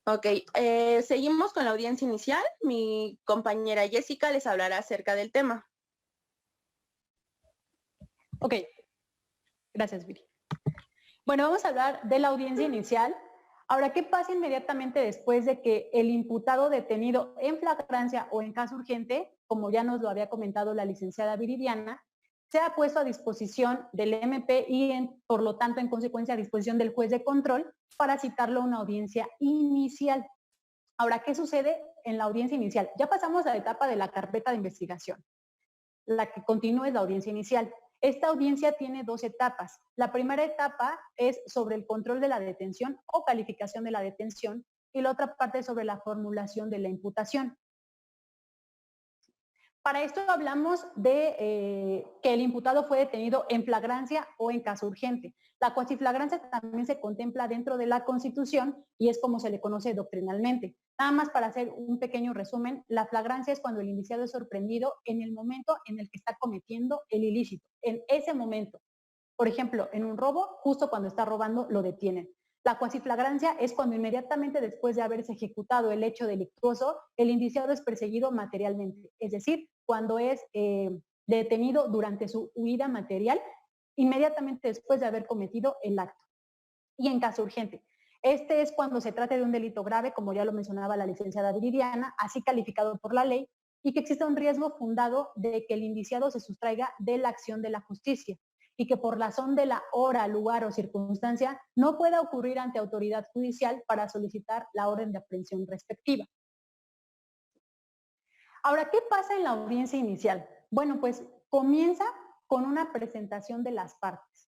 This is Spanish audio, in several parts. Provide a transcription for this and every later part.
Ok, seguimos con la audiencia inicial. Mi compañera Jessica les hablará acerca del tema. Ok, gracias, Viri. Bueno, vamos a hablar de la audiencia inicial. Ahora, ¿qué pasa inmediatamente después de que el imputado detenido en flagrancia o en caso urgente, como ya nos lo había comentado la licenciada Viridiana, sea puesto a disposición del MP y, por lo tanto, en consecuencia, a disposición del juez de control para citarlo a una audiencia inicial? Ahora, ¿qué sucede en la audiencia inicial? Ya pasamos a la etapa de la carpeta de investigación. La que continúa es la audiencia inicial. Esta audiencia tiene dos etapas. La primera etapa es sobre el control de la detención o calificación de la detención y la otra parte es sobre la formulación de la imputación. Para esto hablamos de que el imputado fue detenido en flagrancia o en caso urgente. La cuasiflagrancia también se contempla dentro de la Constitución y es como se le conoce doctrinalmente. Nada más para hacer un pequeño resumen, la flagrancia es cuando el indiciado es sorprendido en el momento en el que está cometiendo el ilícito, en ese momento. Por ejemplo, en un robo, justo cuando está robando, lo detienen. La cuasiflagrancia es cuando inmediatamente después de haberse ejecutado el hecho delictuoso, el indiciado es perseguido materialmente, es decir, cuando es detenido durante su huida material, inmediatamente después de haber cometido el acto. Y en caso urgente, este es cuando se trata de un delito grave, como ya lo mencionaba la licenciada Viridiana, así calificado por la ley, y que existe un riesgo fundado de que el indiciado se sustraiga de la acción de la justicia y que por razón de la hora, lugar o circunstancia no pueda ocurrir ante autoridad judicial para solicitar la orden de aprehensión respectiva. Ahora, ¿qué pasa en la audiencia inicial? Bueno, pues comienza con una presentación de las partes.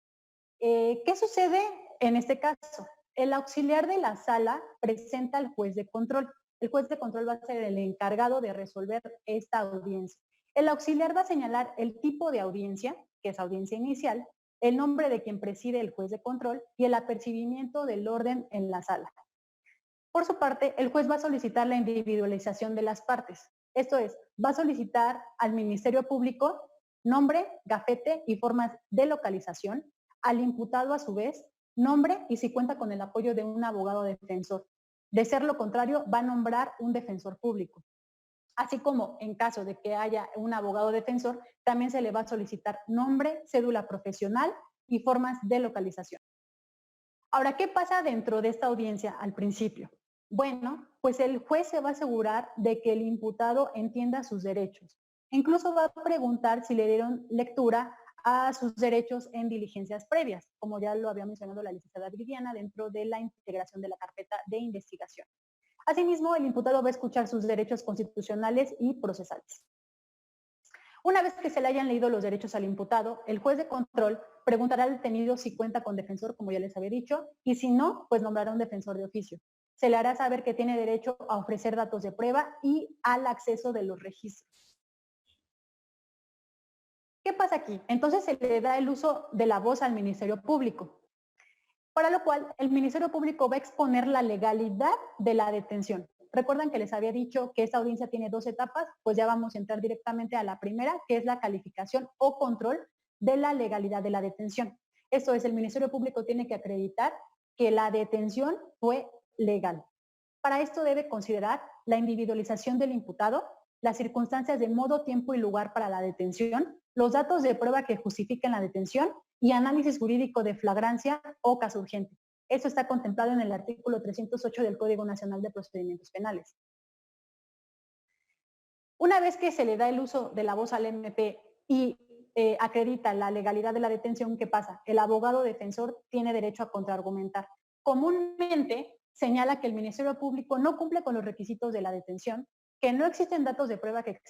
¿Qué sucede en este caso? El auxiliar de la sala presenta al juez de control. El juez de control va a ser el encargado de resolver esta audiencia. El auxiliar va a señalar el tipo de audiencia, que es audiencia inicial, el nombre de quien preside el juez de control y el apercibimiento del orden en la sala. Por su parte, el juez va a solicitar la individualización de las partes. Esto es, va a solicitar al Ministerio Público nombre, gafete y formas de localización, al imputado a su vez, nombre y si cuenta con el apoyo de un abogado defensor. De ser lo contrario, va a nombrar un defensor público. Así como en caso de que haya un abogado defensor, también se le va a solicitar nombre, cédula profesional y formas de localización. Ahora, ¿qué pasa dentro de esta audiencia al principio? Bueno, pues el juez se va a asegurar de que el imputado entienda sus derechos. Incluso va a preguntar si le dieron lectura a sus derechos en diligencias previas, como ya lo había mencionado la licenciada Viviana dentro de la integración de la carpeta de investigación. Asimismo, el imputado va a escuchar sus derechos constitucionales y procesales. Una vez que se le hayan leído los derechos al imputado, el juez de control preguntará al detenido si cuenta con defensor, como ya les había dicho, y si no, pues nombrará un defensor de oficio. Se le hará saber que tiene derecho a ofrecer datos de prueba y al acceso de los registros. ¿Qué pasa aquí? Entonces se le da el uso de la voz al Ministerio Público, para lo cual el Ministerio Público va a exponer la legalidad de la detención. Recuerdan que les había dicho que esta audiencia tiene dos etapas, pues ya vamos a entrar directamente a la primera, que es la calificación o control de la legalidad de la detención. Esto es, el Ministerio Público tiene que acreditar que la detención fue legal. Para esto debe considerar la individualización del imputado, las circunstancias de modo, tiempo y lugar para la detención, los datos de prueba que justifiquen la detención y análisis jurídico de flagrancia o caso urgente. Eso está contemplado en el artículo 308 del Código Nacional de Procedimientos Penales. Una vez que se le da el uso de la voz al MP y acredita la legalidad de la detención, ¿qué pasa? El abogado defensor tiene derecho a contraargumentar. Comúnmente señala que el Ministerio Público no cumple con los requisitos de la detención, que no existen datos de prueba que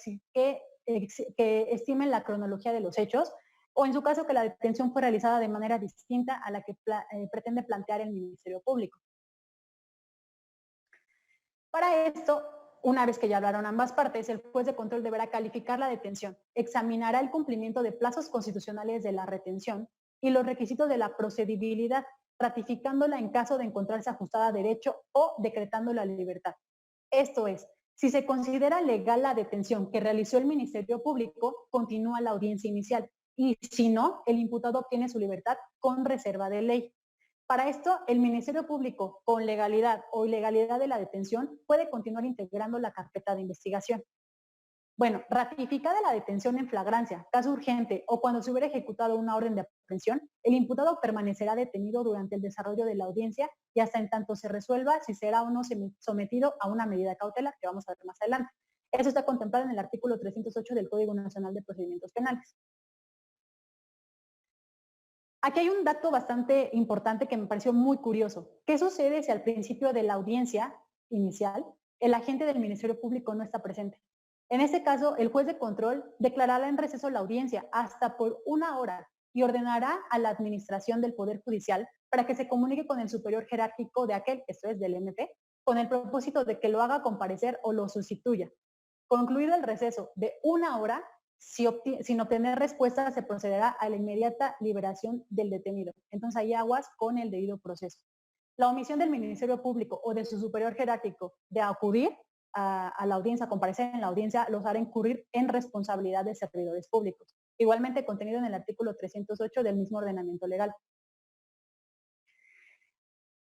estimen la cronología de los hechos, o en su caso que la detención fue realizada de manera distinta a la que pretende plantear el Ministerio Público. Para esto, una vez que ya hablaron ambas partes, el juez de control deberá calificar la detención, examinará el cumplimiento de plazos constitucionales de la retención y los requisitos de la procedibilidad, ratificándola en caso de encontrarse ajustada a derecho o decretando la libertad. Esto es, si se considera legal la detención que realizó el Ministerio Público, continúa la audiencia inicial y si no, el imputado obtiene su libertad con reserva de ley. Para esto, el Ministerio Público, con legalidad o ilegalidad de la detención, puede continuar integrando la carpeta de investigación. Bueno, ratificada la detención en flagrancia, caso urgente o cuando se hubiera ejecutado una orden de aprehensión, el imputado permanecerá detenido durante el desarrollo de la audiencia y hasta en tanto se resuelva si será o no sometido a una medida cautelar, que vamos a ver más adelante. Eso está contemplado en el artículo 308 del Código Nacional de Procedimientos Penales. Aquí hay un dato bastante importante que me pareció muy curioso. ¿Qué sucede si al principio de la audiencia inicial el agente del Ministerio Público no está presente? En este caso, el juez de control declarará en receso la audiencia hasta por 1 hora y ordenará a la administración del Poder Judicial para que se comunique con el superior jerárquico de aquel, esto es del MP, con el propósito de que lo haga comparecer o lo sustituya. Concluido el receso de 1 hora, sin obtener respuesta, se procederá a la inmediata liberación del detenido. Entonces hay aguas con el debido proceso. La omisión del Ministerio Público o de su superior jerárquico de acudir a la audiencia, a comparecer en la audiencia, los hará incurrir en responsabilidad de servidores públicos. Igualmente contenido en el artículo 308 del mismo ordenamiento legal.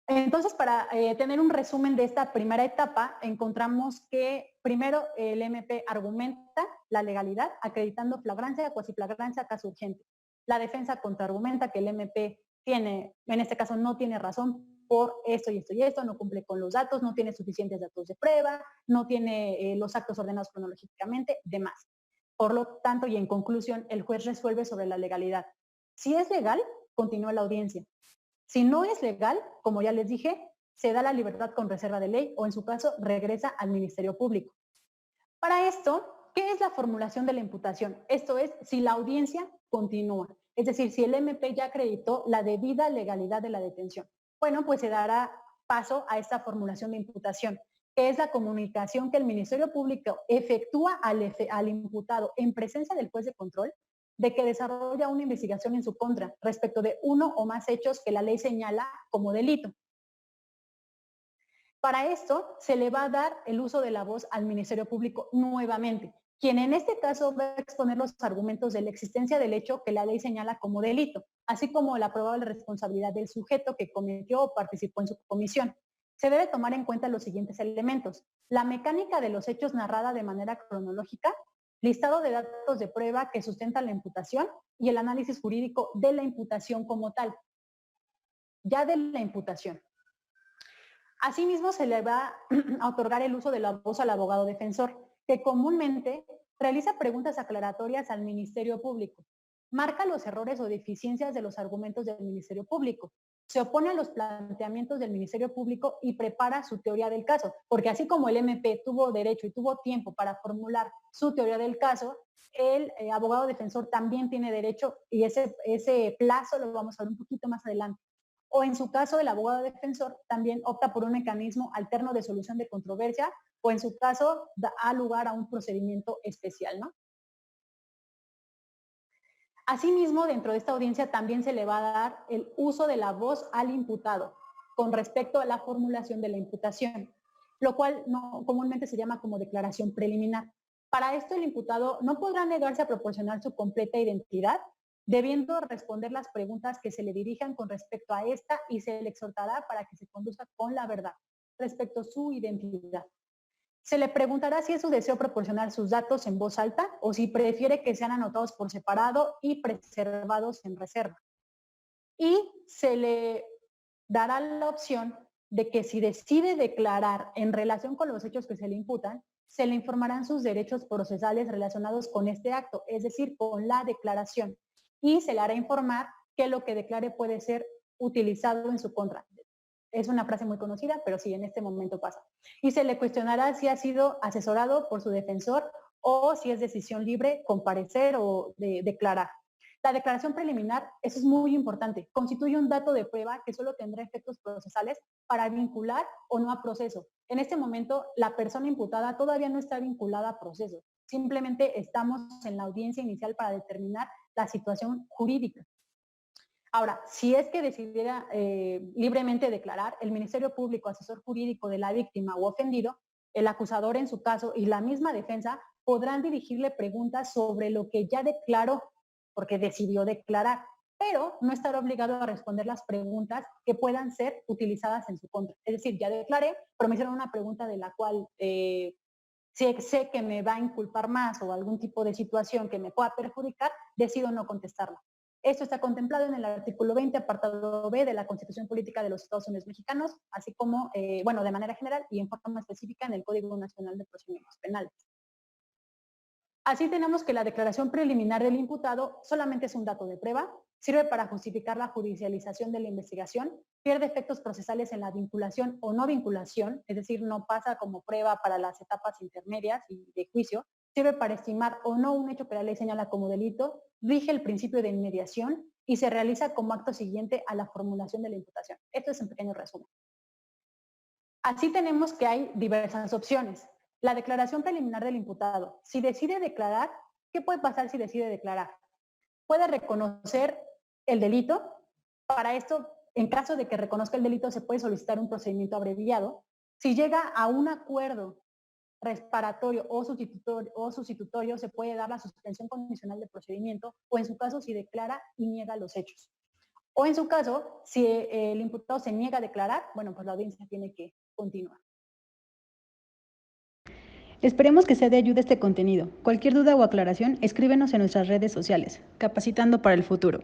Entonces, para tener un resumen de esta primera etapa, encontramos que primero el MP argumenta la legalidad, acreditando flagrancia, cuasiflagrancia, caso urgente. La defensa contraargumenta que el MP tiene, en este caso no tiene razón por esto y esto y esto, no cumple con los datos, no tiene suficientes datos de prueba, no tiene los actos ordenados cronológicamente, demás. Por lo tanto, y en conclusión, el juez resuelve sobre la legalidad. Si es legal, continúa la audiencia. Si no es legal, como ya les dije, se da la libertad con reserva de ley o en su caso regresa al Ministerio Público. Para esto, ¿qué es la formulación de la imputación? Esto es si la audiencia continúa, es decir, si el MP ya acreditó la debida legalidad de la detención. Bueno, pues se dará paso a esta formulación de imputación, que es la comunicación que el Ministerio Público efectúa al imputado en presencia del juez de control de que desarrolla una investigación en su contra respecto de uno o más hechos que la ley señala como delito. Para esto se le va a dar el uso de la voz al Ministerio Público nuevamente, quien en este caso va a exponer los argumentos de la existencia del hecho que la ley señala como delito, así como la probable responsabilidad del sujeto que cometió o participó en su comisión. Se debe tomar en cuenta los siguientes elementos: la mecánica de los hechos narrada de manera cronológica, listado de datos de prueba que sustentan la imputación y el análisis jurídico de la imputación como tal. Ya de la imputación. Asimismo, se le va a otorgar el uso de la voz al abogado defensor, que comúnmente realiza preguntas aclaratorias al Ministerio Público, marca los errores o deficiencias de los argumentos del Ministerio Público, se opone a los planteamientos del Ministerio Público y prepara su teoría del caso, porque así como el MP tuvo derecho y tuvo tiempo para formular su teoría del caso, el abogado defensor también tiene derecho y ese plazo lo vamos a ver un poquito más adelante. O en su caso, el abogado defensor también opta por un mecanismo alterno de solución de controversia o en su caso da lugar a un procedimiento especial, ¿no? Asimismo, dentro de esta audiencia también se le va a dar el uso de la voz al imputado con respecto a la formulación de la imputación, lo cual comúnmente se llama como declaración preliminar. Para esto, el imputado no podrá negarse a proporcionar su completa identidad, debiendo responder las preguntas que se le dirijan con respecto a esta y se le exhortará para que se conduzca con la verdad respecto a su identidad. Se le preguntará si es su deseo proporcionar sus datos en voz alta o si prefiere que sean anotados por separado y preservados en reserva. Y se le dará la opción de que si decide declarar en relación con los hechos que se le imputan, se le informarán sus derechos procesales relacionados con este acto, es decir, con la declaración, y se le hará informar que lo que declare puede ser utilizado en su contra. Es una frase muy conocida, pero sí, en este momento pasa. Y se le cuestionará si ha sido asesorado por su defensor o si es decisión libre comparecer o declarar. La declaración preliminar, eso es muy importante, constituye un dato de prueba que solo tendrá efectos procesales para vincular o no a proceso. En este momento, la persona imputada todavía no está vinculada a proceso. Simplemente estamos en la audiencia inicial para determinar la situación jurídica. Ahora, si es que decidiera libremente declarar, el Ministerio Público, asesor jurídico de la víctima o ofendido, el acusador en su caso y la misma defensa podrán dirigirle preguntas sobre lo que ya declaró, porque decidió declarar. pero no estará obligado a responder las preguntas que puedan ser utilizadas en su contra. Es decir, ya declaré, pero me hicieron una pregunta de la cual si sé que me va a inculpar más o algún tipo de situación que me pueda perjudicar, decido no contestarla. Esto está contemplado en el artículo 20, apartado B de la Constitución Política de los Estados Unidos Mexicanos, así como, bueno, de manera general y en forma específica en el Código Nacional de Procedimientos Penales. Así tenemos que la declaración preliminar del imputado solamente es un dato de prueba, sirve para justificar la judicialización de la investigación, pierde efectos procesales en la vinculación o no vinculación, es decir, no pasa como prueba para las etapas intermedias y de juicio, sirve para estimar o no un hecho que la ley señala como delito, rige el principio de inmediación y se realiza como acto siguiente a la formulación de la imputación. Esto es un pequeño resumen. Así tenemos que hay diversas opciones. La declaración preliminar del imputado. Si decide declarar, ¿qué puede pasar si decide declarar? Puede reconocer el delito. Para esto, en caso de que reconozca el delito, se puede solicitar un procedimiento abreviado. Si llega a un acuerdo reparatorio o sustitutorio, se puede dar la suspensión condicional del procedimiento o en su caso si declara y niega los hechos. O en su caso, si el imputado se niega a declarar, bueno, pues la audiencia tiene que continuar. Esperemos que sea de ayuda este contenido. Cualquier duda o aclaración, escríbenos en nuestras redes sociales. Capacitando para el futuro.